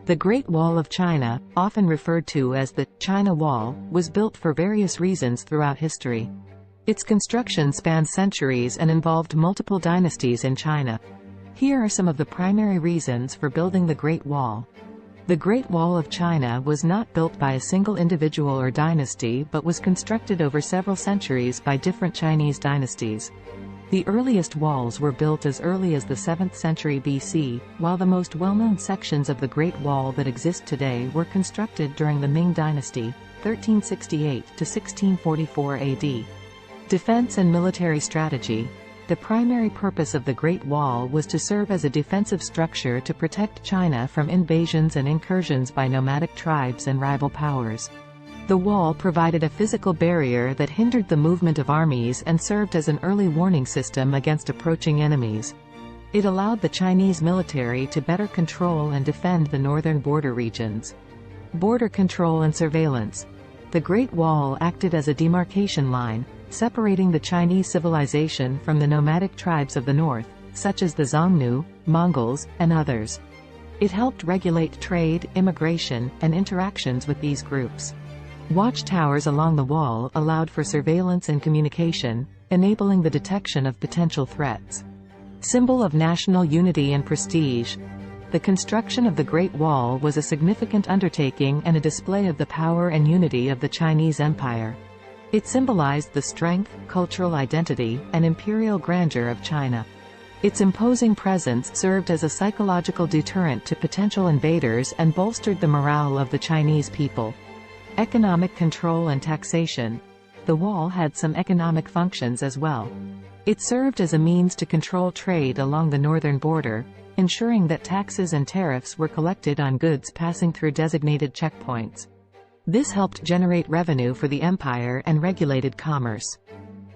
The Great Wall of China, often referred to as the China Wall, was built for various reasons throughout history. Its construction spanned centuries and involved multiple dynasties in China. Here are some of the primary reasons for building the Great Wall. The Great Wall of China was not built by a single individual or dynasty but was constructed over several centuries by different Chinese dynasties. The earliest walls were built as early as the 7th century BC, while the most well-known sections of the Great Wall that exist today were constructed during the Ming Dynasty, 1368 to 1644 AD. Defense and military strategy. The primary purpose of the Great Wall was to serve as a defensive structure to protect China from invasions and incursions by nomadic tribes and rival powers. The wall provided a physical barrier that hindered the movement of armies and served as an early warning system against approaching enemies. It allowed the Chinese military to better control and defend the northern border regions. Border control and surveillance. The Great Wall acted as a demarcation line, separating the Chinese civilization from the nomadic tribes of the north, such as the Xiongnu, Mongols, and others. It helped regulate trade, immigration, and interactions with these groups. Watchtowers along the wall allowed for surveillance and communication, enabling the detection of potential threats. Symbol of national unity and prestige. The construction of the Great Wall was a significant undertaking and a display of the power and unity of the Chinese Empire. It symbolized the strength, cultural identity, and imperial grandeur of China. Its imposing presence served as a psychological deterrent to potential invaders and bolstered the morale of the Chinese people. Economic control and taxation. The wall had some economic functions as well. It served as a means to control trade along the northern border, ensuring that taxes and tariffs were collected on goods passing through designated checkpoints. This helped generate revenue for the empire and regulated commerce.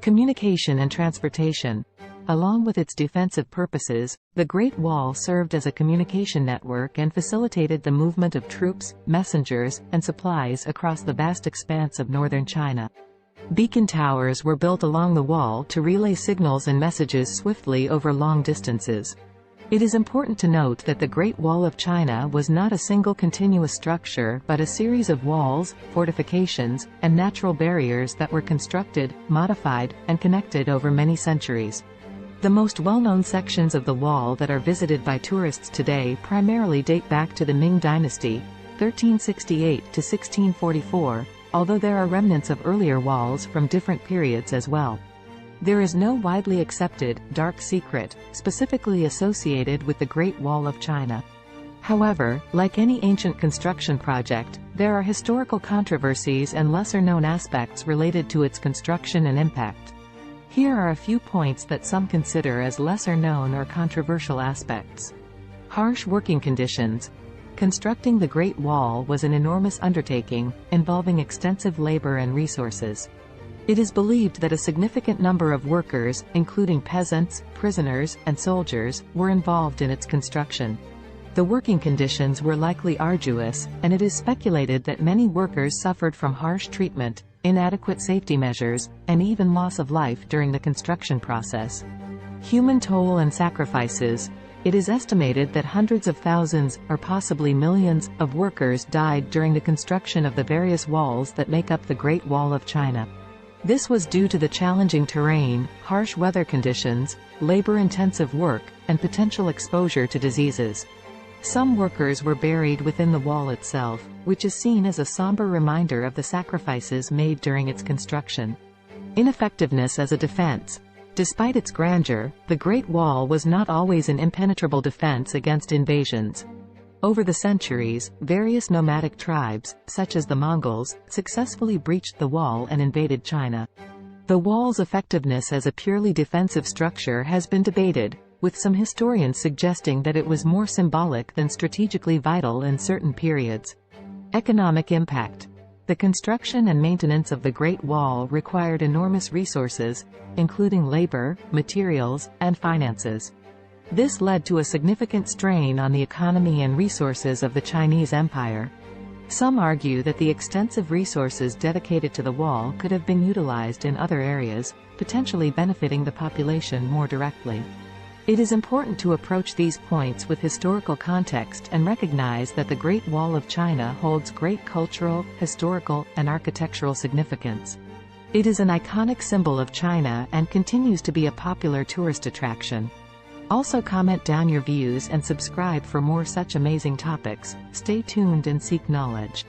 Communication and transportation. Along with its defensive purposes, the Great Wall served as a communication network and facilitated the movement of troops, messengers, and supplies across the vast expanse of northern China. Beacon towers were built along the wall to relay signals and messages swiftly over long distances. It is important to note that the Great Wall of China was not a single continuous structure but a series of walls, fortifications, and natural barriers that were constructed, modified, and connected over many centuries. The most well-known sections of the wall that are visited by tourists today primarily date back to the Ming Dynasty, 1368 to 1644, although there are remnants of earlier walls from different periods as well. There is no widely accepted, dark secret, specifically associated with the Great Wall of China. However, like any ancient construction project, there are historical controversies and lesser-known aspects related to its construction and impact. Here are a few points that some consider as lesser-known or controversial aspects. Harsh working conditions. Constructing the Great Wall was an enormous undertaking, involving extensive labor and resources. It is believed that a significant number of workers, including peasants, prisoners, and soldiers, were involved in its construction. The working conditions were likely arduous, and it is speculated that many workers suffered from harsh treatment, inadequate safety measures, and even loss of life during the construction process. Human toll and sacrifices. It is estimated that hundreds of thousands, or possibly millions, of workers died during the construction of the various walls that make up the Great Wall of China. This was due to the challenging terrain, harsh weather conditions, labor-intensive work, and potential exposure to diseases. Some workers were buried within the wall itself, which is seen as a somber reminder of the sacrifices made during its construction. Ineffectiveness as a defense. Despite its grandeur, the Great Wall was not always an impenetrable defense against invasions. Over the centuries, various nomadic tribes, such as the Mongols, successfully breached the wall and invaded China. The wall's effectiveness as a purely defensive structure has been debated, with some historians suggesting that it was more symbolic than strategically vital in certain periods. Economic impact. The construction and maintenance of the Great Wall required enormous resources, including labor, materials, and finances. This led to a significant strain on the economy and resources of the Chinese Empire. Some argue that the extensive resources dedicated to the wall could have been utilized in other areas, potentially benefiting the population more directly. It is important to approach these points with historical context and recognize that the Great Wall of China holds great cultural, historical, and architectural significance. It is an iconic symbol of China and continues to be a popular tourist attraction. Also comment down your views and subscribe for more such amazing topics. Stay tuned and seek knowledge.